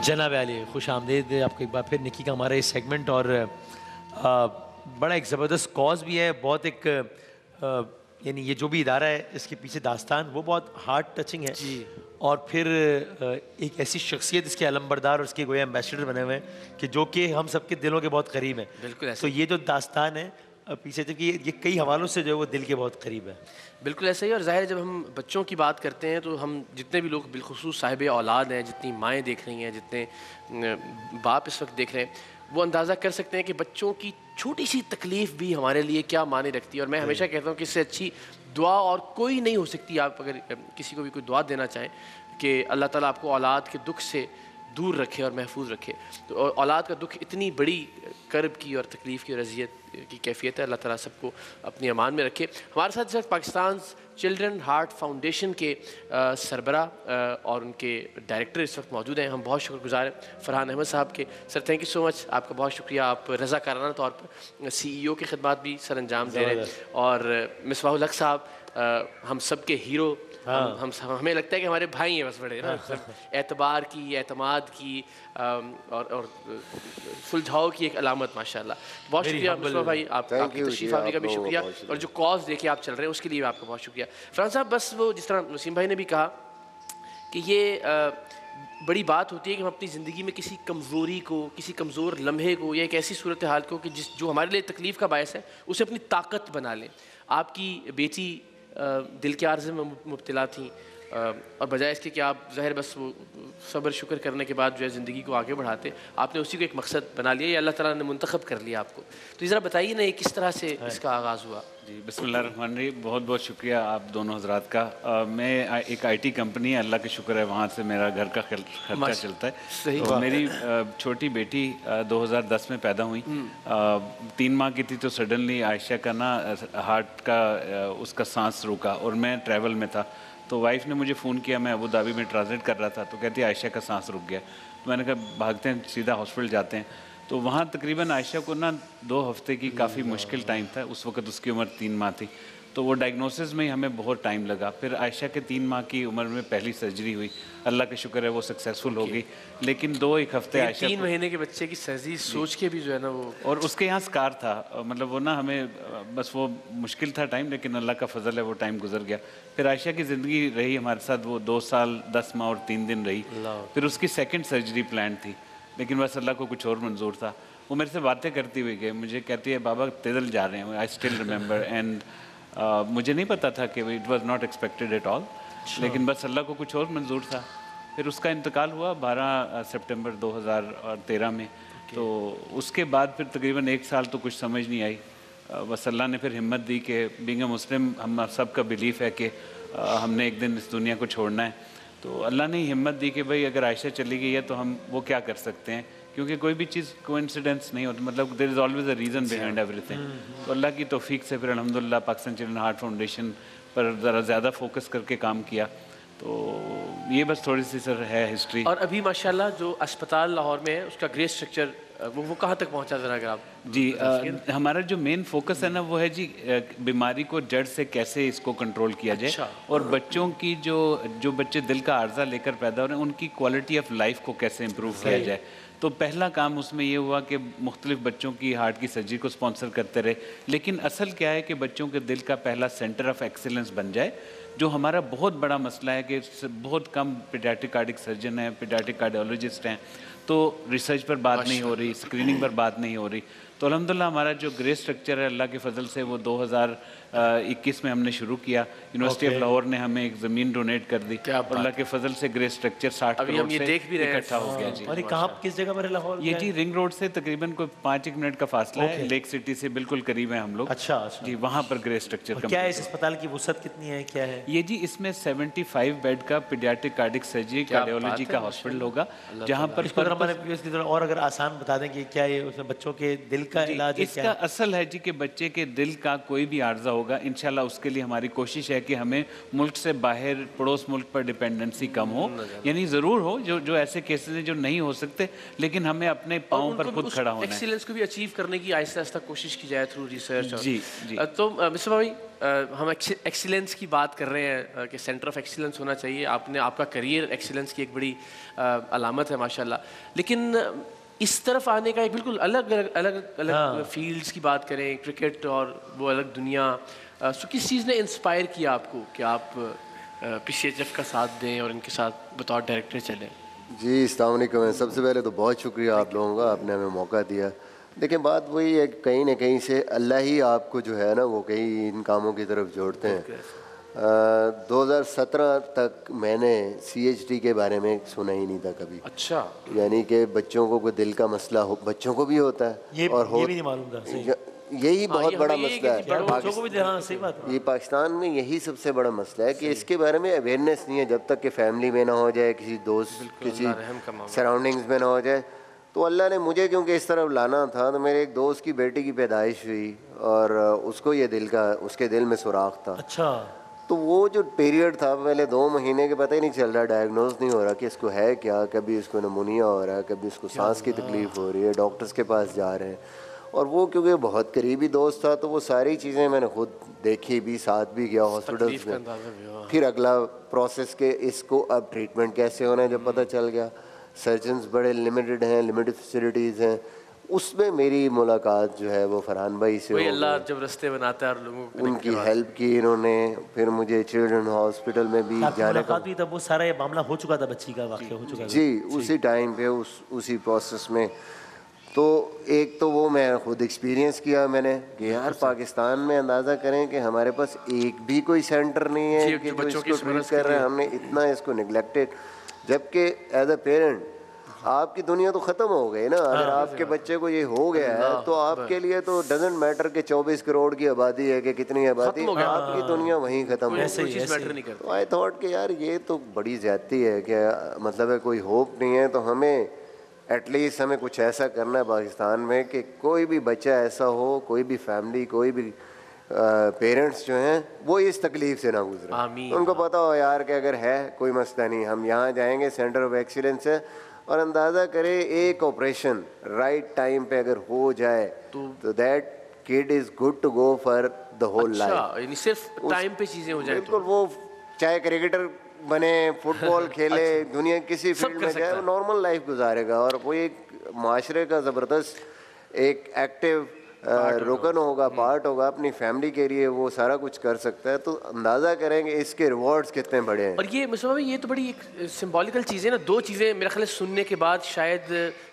जनाब अली, खुश आमदीद आपको एक बार फिर निकी का हमारा ये सेगमेंट। और बड़ा एक ज़बरदस्त कॉज भी है, बहुत एक यानी ये जो भी इदारा है इसके पीछे दास्तान वो बहुत हार्ट टचिंग है जी। और फिर एक ऐसी शख्सियत इसके अलमबरदार और इसके गोया एम्बेसडर बने हुए हैं कि जो कि हम सबके दिलों के बहुत करीब हैं। बिल्कुल ऐसे तो ये जो दास्तान है पीछे जबकि ये कई हवालों से जो है वो दिल के बहुत करीब है। बिल्कुल ऐसा ही। और ज़ाहिर है जब हम बच्चों की बात करते हैं तो हम जितने भी लोग बिलखुसूस साहिब औलाद हैं, जितनी माएँ देख रही हैं, जितने बाप इस वक्त देख रहे हैं, वो अंदाज़ा कर सकते हैं कि बच्चों की छोटी सी तकलीफ़ भी हमारे लिए क्या माने रखती है। और मैं हमेशा कहता हूँ कि इससे अच्छी दुआ और कोई नहीं हो सकती। आप अगर किसी को भी कोई दुआ देना चाहें कि अल्लाह ताला आपको औलाद के दुख से दूर रखे और महफूज रखे, तो औलाद का दुख इतनी बड़ी कर्ब की और तकलीफ़ की और अजियत की कैफियत है। अल्लाह ताला सबको अपनी अमान में रखे। हमारे साथ इस वक्त पाकिस्तान चिल्ड्रन हार्ट फाउंडेशन के सरबरा और उनके डायरेक्टर इस वक्त मौजूद हैं। हम बहुत शुक्रगुजार हैं फरहान अहमद साहब के। Sir thank you so much, आपका बहुत शुक्रिया। आप रज़ाकाराना तौर पर CEO की खिदमत भी सर अंजाम दे रहे हैं। और मिसबाहुल हक साहब हम सब के हीरो, हम हमें लगता है कि हमारे भाई हैं बस बड़े ना। एतबार की, एतमाद की और सुलझाव की एक अलामत माशाल्लाह। बहुत शुक्रिया मुस्तफ़ा भाई, आपकी तशरीफ़ आने का भी शुक्रिया। और जो कॉज लेके आप चल रहे हैं उसके लिए आपका बहुत शुक्रिया। फरहान साहब, बस वो जिस तरह वसीम भाई ने भी कहा कि ये बड़ी बात होती है कि हम अपनी ज़िंदगी में किसी कमज़ोरी को, किसी कमज़ोर लम्हे को या एक ऐसी सूरत हाल को कि जो हमारे लिए तकलीफ़ का बायस है उसे अपनी ताकत बना लें। आपकी बेटी दिल के आर्ज़े में मुब्तला थी और बजाय इसके कि आप ज़ाहिर बस वो सब्र शुक्र करने के बाद जो है ज़िंदगी को आगे बढ़ाते, आपने उसी को एक मकसद बना लिया, या अल्लाह ताला ने मुंतखब कर लिया आपको। तो ज़रा बताइए ना किस तरह से इसका आगाज़ हुआ। जी, बिस्मिल्लाहिर्रहमानिर्रहीम। बहुत बहुत शुक्रिया आप दोनों हजरात का। मैं एक IT कंपनी है, अल्लाह का शुक्र है वहाँ से मेरा घर का खर्चा चलता है। सही तो मेरी छोटी बेटी 2010 में पैदा हुई, 3 माह की थी। तो सडनली आयशा का ना हार्ट का उसका सांस रुका और मैं ट्रैवल में था। तो वाइफ ने मुझे फ़ोन किया, मैं अबू धाबी में ट्रांसलेट कर रहा था, तो कहती है आयशा का सांस रुक गया। तो मैंने कहा भागते हैं सीधा हॉस्पिटल जाते हैं। तो वहाँ तकरीबन आयशा को ना 2 हफ्ते की काफ़ी मुश्किल टाइम था। उस वक्त उसकी उम्र 3 माह थी। तो वो डायग्नोसिस में ही हमें बहुत टाइम लगा। फिर आयशा के 3 माह की उम्र में पहली सर्जरी हुई, अल्लाह का शुक्र है वो सक्सेसफुल हो गई। लेकिन 2-1 हफ्ते आयशा 3 महीने के बच्चे की सर्जरी सोच के भी जो है ना वो, और उसके यहाँ स्कार था, मतलब वो ना हमें बस वो मुश्किल था टाइम, लेकिन अल्लाह का फजल है वो टाइम गुजर गया। फिर आयशा की ज़िंदगी रही हमारे साथ, वो 2 साल 10 माह और 3 दिन रही। फिर उसकी सेकेंड सर्जरी प्लान थी, लेकिन बस अल्लाह को कुछ और मंजूर था। वो मेरे से बातें करती हुई गई, मुझे कहती है बाबा तिदल जा रहे हैं, आई स्टिल रिमेंबर। एंड मुझे नहीं पता था कि it was not expected at all, लेकिन बस अल्लाह को कुछ और मंजूर था। फिर उसका इंतकाल हुआ 12 सितंबर 2013 में। तो उसके बाद फिर तकरीबन 1 साल तो कुछ समझ नहीं आई। बस अल्लाह ने फिर हिम्मत दी कि बीइंग अ मुस्लिम हम सब का बिलीफ है कि हमने एक दिन इस दुनिया को छोड़ना है। तो अल्लाह ने हिम्मत दी कि भाई अगर आयशा चली गई है तो हम वो क्या कर सकते हैं, क्योंकि कोई भी चीज़ कोइंसिडेंस नहीं होती, मतलब there is always a reason behind everything. तो अल्लाह की तौफीक से फिर अल्हम्दुलिल्लाह पाकिस्तान चिल्ड्रन हार्ट फाउंडेशन पर ज़रा ज़्यादा फोकस करके काम किया। तो ये बस थोड़ी सी सर है हिस्ट्री। और अभी माशाल्लाह जो अस्पताल लाहौर में है उसका ग्रे स्ट्रक्चर वो कहाँ तक पहुँचा, ज़रा अगर आप जी हमारा जो मेन फोकस है ना वो है जी बीमारी को जड़ से कैसे इसको कंट्रोल किया जाए। अच्छा। और बच्चों की जो बच्चे दिल का आर्जा लेकर पैदा हो रहे हैं उनकी क्वालिटी ऑफ लाइफ को कैसे इम्प्रूव किया जाए। तो पहला काम उसमें ये हुआ कि मुख्तलिफ बच्चों की हार्ट की सर्जरी को स्पॉन्सर करते रहे। लेकिन असल क्या है कि बच्चों के दिल का पहला सेंटर ऑफ एक्सीलेंस बन जाए, जो हमारा बहुत बड़ा मसला है कि बहुत कम पीडियाट्रिक कार्डियक सर्जन हैं, पीडियाट्रिक कार्डियोलॉजिस्ट हैं। तो रिसर्च पर बात नहीं हो रही, स्क्रीनिंग पर बात नहीं हो रही। तो अल्हम्दुलिल्लाह हमारा जो ग्रे स्ट्रक्चर है अल्लाह के फजल से वो 2021 में हमने शुरू किया। यूनिवर्सिटी ऑफ लाहौर ने हमें एक ज़मीन डोनेट कर दी और अल्लाह के फजल से ग्रे स्ट्रक्चर 60 करोड़ से देख भी रहे इकट्ठा हो गया जी। और ये कहाँ किस जगह पर है लाहौर? ये जी रिंग रोड से तकरीबन कोई 5 मिनट का फासला है, लेक सिटी से बिल्कुल करीब है हम लोग। अच्छा जी, वहाँ पर ग्रे स्ट्रक्चर। क्या है इस अस्पताल की वसअत कितनी है, क्या है ये जी? इसमें 75 बेड का पीडियाट्रिक कार्डियक सर्जरी कार्डियोलॉजी का हॉस्पिटल होगा, जहाँ पर और अगर आसान बता दें कि क्या ये उसमें बच्चों के दिल का इलाज है? इसका असल है जी कि बच्चे के दिल का कोई भी आर्जा होगा इंशाल्लाह। उसके लिए हमारी कोशिश है कि हमें मुल्क से बाहर पड़ोस मुल्क पर डिपेंडेंसी कम हो, यानी ज़रूर हो जो ऐसे केसेस हैं जो नहीं हो सकते, लेकिन हमें अपने पाँव पर खुद खड़ा होना है। एक्सीलेंस को भी अचीव करने की आहिस्ता आहिस्ता कोशिश की जाए थ्रू रिसर्च। जी जी। तो मिस्टर भाई, हम एक्सीलेंस की बात कर रहे हैं कि सेंटर ऑफ एक्सीलेंस होना चाहिए। आपका करियर एक्सीलेंस की एक बड़ी अलामत है माशाल्लाह। लेकिन इस तरफ आने का एक बिल्कुल अलग फील्ड्स की बात करें, क्रिकेट और वो अलग दुनिया, सो किस चीज़ ने इंस्पायर किया आपको कि आप PCHF का साथ दें और इनके साथ बतौर डायरेक्टर चलें? जी, अस्सलाम वालेकुम। सबसे पहले तो बहुत शुक्रिया आप लोगों का, आपने हमें मौका दिया। देखिए, बात वही है, कहीं ना कहीं से अल्लाह ही आपको जो है ना वो कहीं इन कामों की तरफ जोड़ते हैं। 2017 तक मैंने CHD के बारे में सुना ही नहीं था कभी। अच्छा। यानी कि बच्चों को कोई दिल का मसला हो, बच्चों को भी होता है ये और भी नहीं मालूम था। सही। यही बहुत बड़ा मसला है। बच्चों को भी, हाँ सही बात है। ये पाकिस्तान में यही सबसे बड़ा मसला है कि इसके बारे में अवेयरनेस नहीं है। जब तक कि फैमिली में ना हो जाए, किसी दोस्त, किसी सराउंडिंग्स में ना हो जाए। तो अल्लाह ने मुझे क्योंकि इस तरफ लाना था, तो मेरे एक दोस्त की बेटी की पैदाइश हुई और उसको ये उसके दिल में सुराख था। अच्छा। तो वो जो पीरियड था, पहले 2 महीने के पता ही नहीं चल रहा, डायग्नोज नहीं हो रहा कि इसको है क्या। कभी इसको नमूनिया हो रहा है, कभी इसको सांस की तकलीफ हो रही है, डॉक्टर्स के पास जा रहे हैं। और वो क्योंकि बहुत करीबी दोस्त था, तो वो सारी चीज़ें मैंने खुद देखी भी, साथ भी गया हॉस्पिटल्स में। फिर अगला प्रोसेस के इसको अब ट्रीटमेंट कैसे होना है जब पता चल गया। सर्जन्स बड़े लिमिटेड हैं, लिमिटेड फैसिलिटीज़ हैं। उसमें मेरी मुलाकात जो है वो फरहान भाई से वही अल्लाह जब रास्ते बनाता है और लोगों को उनकी हेल्प की इन्होंने। फिर मुझे चिल्ड्रन हॉस्पिटल में भी जाने का, तब वो सारा ये मामला हो चुका था, बच्ची का वाक़या हो चुका था। जी, उसी टाइम पे उसी प्रोसेस में। तो एक तो वो मैं खुद एक्सपीरियंस किया मैंने कि यार पाकिस्तान में अंदाज़ा करें कि हमारे पास एक भी कोई सेंटर नहीं है कि जो इसको ट्रीट कर रहे हैं। हमने इतना इसको निगलेक्टेड, जबकि एज अ पेरेंट आपकी दुनिया तो ख़त्म हो गई ना। अगर आपके बच्चे को ये हो गया है तो आपके लिए तो डजेंट मैटर कि 24 करोड़ की आबादी है कि कितनी आबादी, आपकी दुनिया वहीं ख़त्म हो गई। तो आई थॉट कि यार ये तो बड़ी ज़्यादती है कि मतलब है कोई होप नहीं है। तो हमें एटलीस्ट हमें कुछ ऐसा करना है पाकिस्तान में कि कोई भी बच्चा ऐसा हो, कोई भी फैमिली, कोई भी पेरेंट्स जो हैं वो इस तकलीफ से ना गुजरे। उनको पता हो यार कि अगर है कोई मसला नहीं, हम यहाँ जाएंगे, सेंटर ऑफ एक्सीलेंस है। और अंदाज़ा करें एक ऑपरेशन राइट टाइम पे अगर हो जाए तो that kid is good to go for the whole life. सिर्फ टाइम पे चीज़ें हो जाए बिल्कुल। वो चाहे क्रिकेटर बने, फुटबॉल खेले, दुनिया किसी फील्ड में जाए, वो नॉर्मल लाइफ गुजारेगा। और वो एक माशरे का ज़बरदस्त एक एक्टिव रुकन होगा, पार्ट होगा, अपनी फैमिली के लिए वो सारा कुछ कर सकता है। तो अंदाज़ा करेंगे इसके रिवॉर्ड्स कितने बड़े हैं। और ये मुसलमान, ये तो बड़ी एक सिंबॉलिकल चीज़ है ना। 2 चीज़ें मेरे ख्याल सुनने के बाद शायद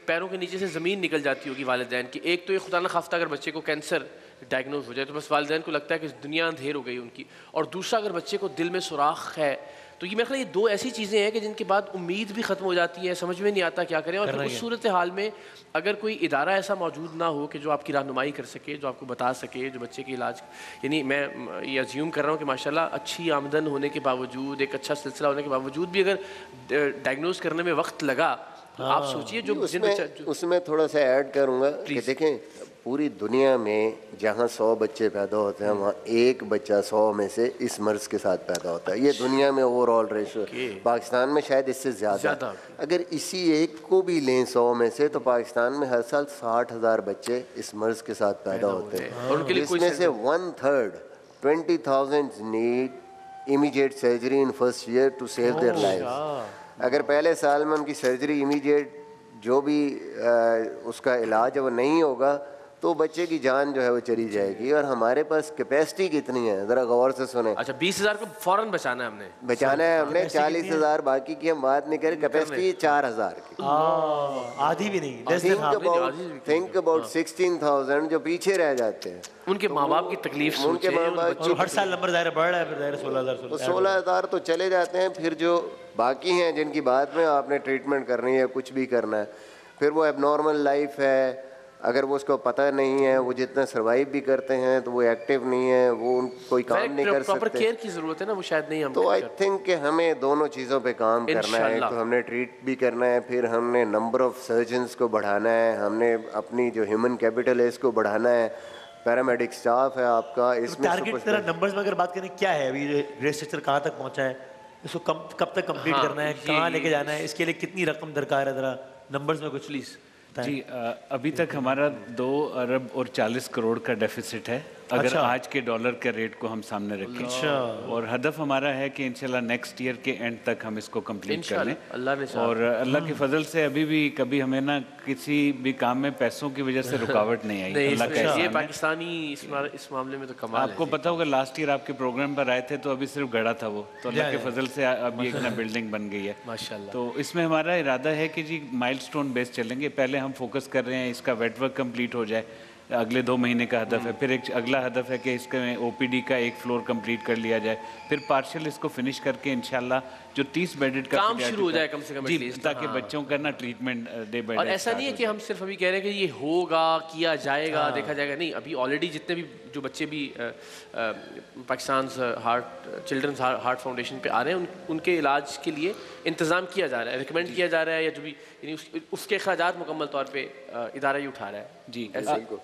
पैरों के नीचे से ज़मीन निकल जाती होगी वालिदैन की। एक तो ये खुदा न खास्ता अगर बच्चे को कैंसर डायग्नोज हो जाए तो बस वालिदैन को लगता है कि दुनिया अंधेर हो गई उनकी। और दूसरा, अगर बच्चे को दिल में सुराख है तो ये मेरे ख्याल ये 2 ऐसी चीज़ें हैं कि जिनके बाद उम्मीद भी ख़त्म हो जाती है, समझ में नहीं आता क्या करें। और उस सूरत हाल में अगर कोई इदारा ऐसा मौजूद ना हो कि जो आपकी रहनुमाई कर सके, जो आपको बता सके, जो बच्चे के इलाज, यानी मैं ये अज्यूम कर रहा हूँ कि माशाल्लाह अच्छी आमदन होने के बावजूद, एक अच्छा सिलसिला होने के बावजूद भी अगर डायग्नोज करने में वक्त लगा तो आप सोचिए जो उसमें थोड़ा सा ऐड करूँगा कि देखें पूरी दुनिया में जहाँ 100 बच्चे पैदा होते हैं वहाँ एक बच्चा 100 में से इस मर्ज के साथ पैदा होता है। ये दुनिया में ओवरऑल रेशो, पाकिस्तान में शायद इससे ज़्यादा। अगर इसी एक को भी लें 100 में से तो पाकिस्तान में हर साल 60,000 बच्चे इस मर्ज के साथ पैदा होते हैं। इसमें से 1/3 20,000 need immediate surgery in first year to save their life. अगर पहले साल में उनकी सर्जरी इमीडिएट जो भी उसका इलाज है वो नहीं होगा तो बच्चे की जान जो है वो चली जाएगी। और हमारे पास कैपेसिटी कितनी है ज़रा गौर से सुने। अच्छा, 20,000 को फौरन बचाना है हमने 40,000 बाकी की हम बात नहीं करें। कैपेसिटी 4,000 की, आधी भी नहीं। थिंक अबाउट 16,000 जो पीछे रह जाते हैं। उनके माँ बाप की तकलीफ, उनके माँ बाप हर साल नंबर दायरा बढ़ रहा है, 16,000 तो चले जाते हैं। फिर जो बाकी हैं जिनकी बाद में आपने ट्रीटमेंट करनी है, कुछ भी करना है, फिर वो एबनॉर्मल लाइफ है। अगर वो उसको पता नहीं है, वो जितना सर्वाइव भी करते हैं तो वो एक्टिव नहीं है, वो कोई काम नहीं कर सकते। प्रॉपर केयर की ज़रूरत है ना, वो शायद नहीं हम तो आई थिंक कि हमें दोनों चीज़ों पे काम करना है। तो हमने ट्रीट भी करना है, फिर हमने नंबर ऑफ़ सर्जन्स को बढ़ाना है, हमने अपनी जो ह्यूमन कैपिटल है इसको बढ़ाना है। पैरामेडिक स्टाफ है आपका, इसमें टारगेट तेरा नंबर्स में अगर बात करें क्या है अभी, ग्रेड स्ट्रक्चर कहाँ तक पहुंचा है, इसको कब तक कंप्लीट करना है, कहाँ लेके जाना है, इसके लिए कितनी रकम दरकार है, जरा नंबर्स में कुछ प्लीज। जी अभी तक हमारा 2 अरब और 40 करोड़ का डेफिसिट है, अगर अच्छा। आज के डॉलर के रेट को हम सामने रखें। अच्छा। और हदफ हमारा है कि इंशाल्लाह नेक्स्ट ईयर के एंड तक हम इसको कंप्लीट कर लें। अल्लाह ने चाहा। और अल्लाह के फजल से अभी भी कभी हमें ना किसी भी काम में पैसों की वजह से रुकावट नहीं आई। नहीं, अल्लाह का ये एहसान है। पाकिस्तानी इस मामले में तो कमाल आपको है। पता होगा लास्ट ईयर आपके प्रोग्राम पर आए थे तो अभी सिर्फ गड़ा था वो, तो अल्लाह के फजल से अभी एक ना बिल्डिंग बन गई है माशाल्लाह। तो इसमें हमारा इरादा है कि जी माइलस्टोन बेस चलेंगे। पहले हम फोकस कर रहे हैं इसका वेट वर्क कंप्लीट हो जाए, अगले 2 महीने का हदफ है। फिर एक अगला हदफ है कि इसके ओपीडी का 1 फ्लोर कंप्लीट कर लिया जाए, फिर पार्शियल इसको फिनिश करके इंशाल्लाह जो 30 बेडेड का काम शुरू हो जाए कम से कम जी, at least। ताकि बच्चों का ना ट्रीटमेंट डे बाय डे। और ऐसा नहीं है कि हम सिर्फ अभी कह रहे हैं कि ये होगा, किया जाएगा, देखा जाएगा, नहीं। अभी ऑलरेडी जितने भी जो बच्चे भी पाकिस्तान चिल्ड्रंस हार्ट फाउंडेशन पे आ रहे हैं उनके इलाज के लिए इंतज़ाम किया जा रहा है, रिकमेंड किया जा रहा है, या जो भी यानी उसके अखराजात मुकम्मल तौर पे इदारा ही उठा रहा है। जी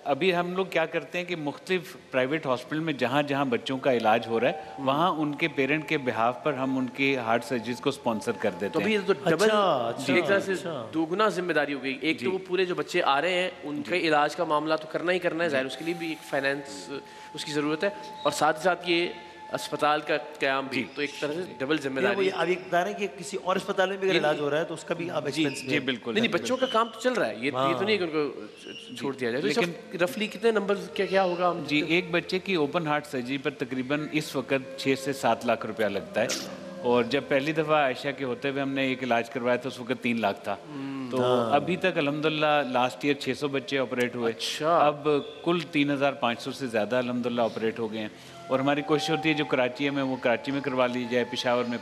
अभी हम लोग क्या करते हैं कि मुख्तलिफ प्राइवेट हॉस्पिटल में जहाँ जहाँ बच्चों का इलाज हो रहा है वहाँ उनके पेरेंट के बिहाफ पर हम उनके हार्ट सर्जरीज को स्पॉन्सर कर देते तो हैं। अभी तो डबल अच्छा, एक तरह से दोगुना जिम्मेदारी हो गई। एक तो वो पूरे जो बच्चे आ रहे हैं उनके इलाज का मामला तो करना ही करना है, जाहिर उसके लिए भी एक फाइनेंस उसकी ज़रूरत है, और साथ ही साथ ये अस्पताल का क़याम भी, तो एक तरह से डबल जिम्मेदारी। अब ये बता रहे हैं कि किसी और अस्पताल में भी अगर इलाज हो रहा है तो उसका भी आप एक्सपेंस जी बिल्कुल। नहीं, बच्चों का काम तो चल रहा है, ये तो नहीं कि उनको छोड़ दिया जाए। लेकिन रफली कितने नंबर क्या होगा? जी एक बच्चे की ओपन हार्ट सर्जरी पर तकरीबन इस वक्त 6 से 7 लाख रुपया लगता है, और जब पहली दफ़ा आयशा के होते हुए हमने एक इलाज करवाया था उस वक्त 3 लाख था। तो अभी तक अल्हम्दुलिल्लाह लास्ट ईयर 600 बच्चे ऑपरेट हुए। अच्छा। अब कुल 3500 से ज़्यादा अल्हम्दुलिल्लाह ऑपरेट हो गए हैं, और हमारी कोशिश होती है जो कराची में वो कराची में करवा ली जाए, पेशावर में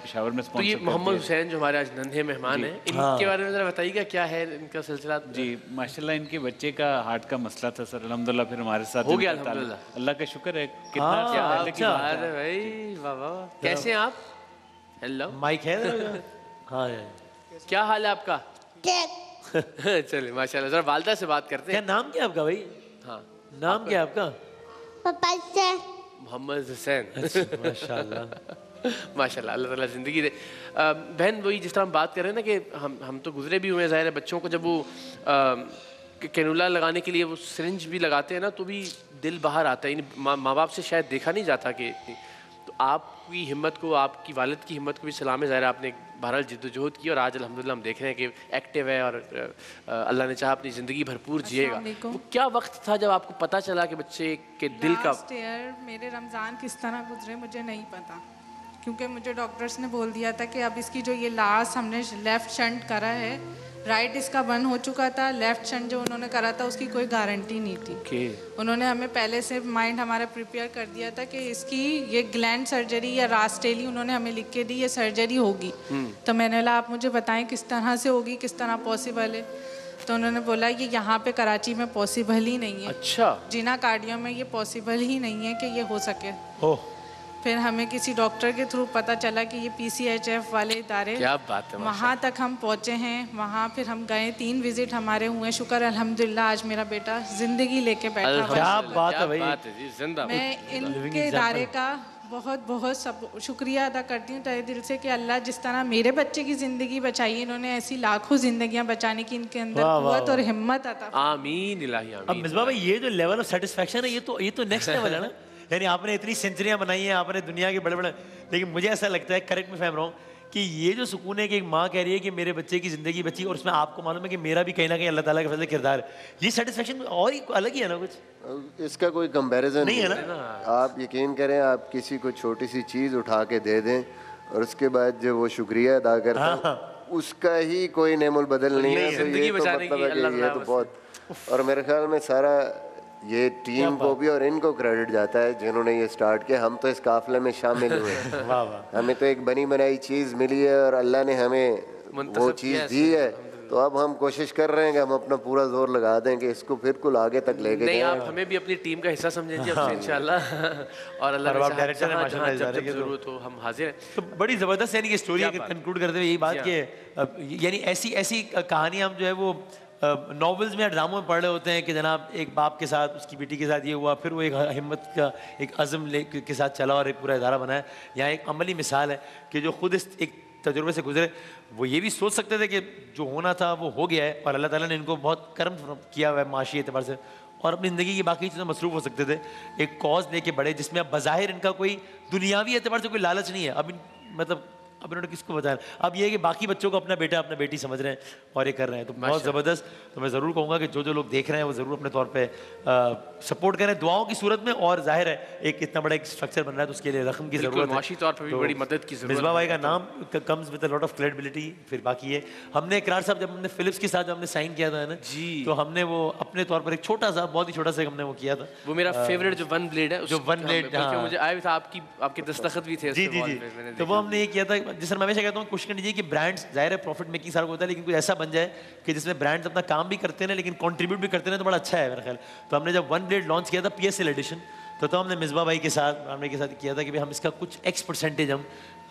तो ये मोहम्मद हुसैन जो हमारे आज नन्हे मेहमान हैं, इनके बारे में ज़रा बताइएगा, क्या है इनका सिलसिला? जी माशाल्लाह इनके बच्चे का हार्ट का मसला था सर, अल्हम्दुलिल्लाह फिर हमारे साथ हो गया इनका ताल्लुक। अल्हम्दुलिल्लाह। अल्लाह का शुक्र है। कितना क्या पहले की बात है। अरे भाई वाह वाह, कैसे हैं आप? हेलो, माइक है हाँ क्या हाल है आपका? चलिए माशाल्लाह, जरा वालदा से बात करते क्या हैं। नाम क्या है आपका भाई? हाँ, नाम क्या है आपका? मोहम्मद हुसैन। माशाल्लाह माशाल्लाह, अल्लाह ताला ज़िंदगी दे। बहन वही जिस तरह हम बात कर रहे हैं ना कि हम तो गुजरे भी हुए हैं, ज़ाहिर है बच्चों को जब वो कैनुला लगाने के लिए वो सिरिंज भी लगाते हैं ना तो भी दिल बाहर आता है। माँ बाप से शायद देखा नहीं जाता कि, तो आपकी हिम्मत को, आपकी वालिद की हिम्मत को भी सलाम है। ज़ाहिर आपने बहरहाल जिद्दोजहद की और आज अल्हम्दुलिल्लाह हम देख रहे हैं कि एक्टिव है और अल्लाह ने चाहा अपनी ज़िंदगी भरपूर जिएगा। वो क्या वक्त था जब आपको पता चला कि बच्चे के दिल का? लास्ट ईयर मेरे रमज़ान किस तरह गुजरे मुझे नहीं पता, क्योंकि मुझे डॉक्टर्स ने बोल दिया था कि अब इसकी जो ये लास्ट हमने लेफ़्ट शंट करा है, राइट इसका बंद हो चुका था, लेफ़्ट शंट जो उन्होंने करा था उसकी कोई गारंटी नहीं थी। उन्होंने हमें पहले से माइंड हमारा प्रिपेयर कर दिया था कि इसकी ये ग्लैंड सर्जरी या रास्टेली उन्होंने हमें लिख के दी, ये सर्जरी होगी। तो मैंने बोला आप मुझे बताएं किस तरह से होगी, किस तरह पॉसिबल है। तो उन्होंने बोला ये यहाँ पे कराची में पॉसिबल ही नहीं है। अच्छा। जिना कार्डियो में ये पॉसिबल ही नहीं है कि ये हो सके। ओह। फिर हमें किसी डॉक्टर के थ्रू पता चला कि ये PCHF वाले इदारे, क्या बात है, वहाँ तक हम पहुँचे हैं। वहाँ फिर हम गए, 3 विजिट हमारे हुए। शुक्र अल्हम्दुलिल्लाह आज मेरा बेटा ज़िंदगी लेके बैठा हुआ है। क्या बात है भाई। मैं इनके इदारे का बहुत बहुत शुक्रिया अदा करती हूँ तहे दिल से कि अल्लाह जिस तरह मेरे बच्चे की ज़िंदगी बचाई, इन्होंने ऐसी लाखों ज़िंदगियाँ बचाने की इनके अंदर कुव्वत और हिम्मत अता। आमीन इलाही आमीन। अब मिसबा भाई ये जो लेवल ऑफ सेटिस्फेक्शन है ये तो नेक्स्ट लेवल है ना। यानी आपने इतनी सेंचुरियां बनाई हैं, आपने दुनिया के बड़े बड़े, लेकिन मुझे ऐसा लगता है, correct me if I am wrong, कि ये जो सुकून है कि एक माँ कह रही है कि मेरे बच्चे की ज़िंदगी बची और उसमें आपको मालूम है कि मेरा भी कहीं ना कहीं अल्लाह ताला के फजल किरदार है, ये सेटिस्फेक्शन और ही अलग ही है ना कुछ। इसका कोई कंपैरिजन नहीं है ना। आप यकीन करें, आप किसी को छोटी सी चीज़ उठा के दे दें और उसके बाद जो वो शुक्रिया अदा करता है उसका ही कोई नेमुल बदल नहीं है। तो ये तो मतलब है कि ये तो बहुत, और मेरे ख्याल में सारा ये टीम को भी और इनको क्रेडिट जाता है जिन्होंने ये स्टार्ट किया। हम तो इस काफिले में शामिल हुए। हमें तो एक बनी बनाई चीज़ मिली है और अल्लाह ने हमें वो चीज़ दी है, तो अब हम कोशिश कर रहे हैं कि हम अपना पूरा जोर लगा दें कि इसको फिर कुल आगे तक लेके नहीं, जाएं। आप हमें भी अपनी टीम का हिस्सा समझेंगे अब से इंशाल्लाह। और अल्लाह ने चाहा जब जरूरत हो हम हाजिर हैं। तो बड़ी ज़बरदस्त यानी कि स्टोरी कंक्लूड करते हुए यही बात कि यानी ऐसी कहानी हम जो है वो नॉवेल्स में या ड्रामों में पढ़ रहे होते हैं कि जनाब एक बाप के साथ उसकी बेटी के साथ ये हुआ, फिर वो एक हिम्मत का एक अज़म के साथ चला और एक पूरा इदारा बनाया। यहाँ एक अमली मिसाल है कि जो खुद इस एक तजुर्बे से गुजरे, वो ये भी सोच सकते थे कि जो होना था वो हो गया है और अल्लाह ताला ने इनको बहुत करम किया हुआ है माशी एतबार से, और अपनी ज़िंदगी की बाकी चीज़ें मसरूफ़ हो सकते थे। एक कॉज लेके बड़े जिसमें अब बज़ाहिर इनका कोई दुनियावी एतबार से कोई लालच नहीं है। मतलब अब इन्होंने किसको बताया, अब ये है कि बाकी बच्चों को अपना बेटा अपना बेटी समझ रहे हैं और ये कर रहे हैं, तो बहुत ज़बरदस्त। तो मैं ज़रूर कहूँगा कि जो जो लोग देख रहे हैं वो ज़रूर अपने तौर पे सपोर्ट करें दुआओं की सूरत में, और जाहिर है एक इतना बड़ा एक स्ट्रक्चर बन रहा है तो उसके लिए रकम की ज़रूरत है, माशी तौर पर भी बड़ी मदद की ज़रूरत है। मिसबा भाई का नाम comes with a lot of credibility. फिर बाकी ये हमने इकरार साहब जब हमने फिलिप्स के साथ हमने साइन किया था ना जी, तो हमने वो अपने तौर पर एक छोटा सा बहुत ही छोटा सा हमने वो किया था, वो मेरा फेवरेट जो वन ब्लेड है, जो वन ब्लेड मुझे आया भी था, आपके दस्तखत भी थे जी जी जी। तो वो हमने ये किया था, जिस मैं हमेशा कहता हूँ कोशिश करनी चाहिए कि ब्रांड्स जाहिर है प्रॉफिट मेकिंग सारा होता है, लेकिन कुछ ऐसा बन जाए कि जिसमें ब्रांड्स अपना काम भी करते हैं लेकिन कंट्रीब्यूट भी करते हैं, तो बड़ा अच्छा है मेरा ख्याल। तो हमने जब वन ब्लेड लॉन्च किया था PSL एडिशन, तो हमने मिसबा भाई के साथ रामने के साथ किया था कि भाई हम इसका कुछ X% हम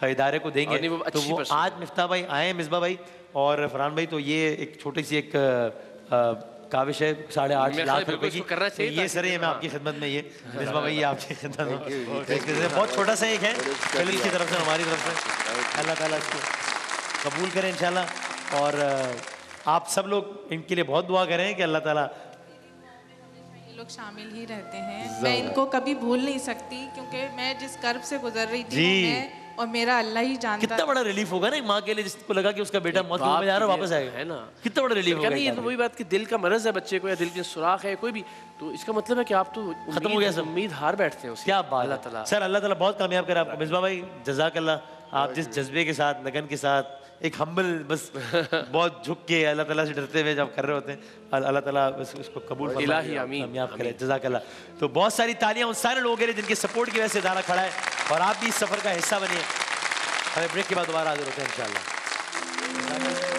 इदारे को देंगे। तो वो आज मिफ्ता भाई आए, मिसबा भाई और फरहान भाई, तो ये एक छोटी सी एक काविश है 8.5 लाख रुपए की, तो ये सर ये मैं आपकी खिदमत में, ये मिसबा भाई ये आपकी खिदमत में बहुत छोटा सा एक है फिल्म की तरफ से, हमारी तरफ से। अल्लाह ताला इसको कबूल करें इंशाल्लाह, और आप सब लोग इनके लिए बहुत दुआ करें कि अल्लाह ताला। ये लोग शामिल ही रहते हैं, मैं इनको कभी भूल नहीं सकती क्योंकि मैं जिस कर्ब से गुजर रही थी मैं और मेरा अल्लाह ही जानता। कितना बड़ा रिलीफ होगा ना एक माँ के लिए जिसको लगा कि उसका बेटा मौत में जा रहा है वापस आएगा, है ना, कितना बड़ा रिलीफ होगा। ये तो वही बात कि दिल का मरज है बच्चे को या दिल की सुराख है कोई भी, तो इसका मतलब है कि आप तो खत्म हो गया सब, उम्मीद हार बैठते हैं। क्या बात अल्लाह ताला, सर अल्लाह ताला बहुत कामयाब करे आपको। मिसबा भाई जज़ाकल्लाह, आप जिस जज्बे के साथ लगन के साथ एक हम्बल बस बहुत झुक के अल्लाह ताला से डरते हुए जब कर रहे होते हैं, अल्लाह ताला बस उसको कबूल इलाही आमीन कामयाब करे, जज़ाकल्लाह। तो बहुत सारी तालियां उन सारे लोगों के लिए जिनके सपोर्ट की वजह से इदारा खड़ा है, और आप भी इस सफ़र का हिस्सा बनिए। हमें ब्रेक के बाद दोबारा हाजिर होते हैं इंशाल्लाह।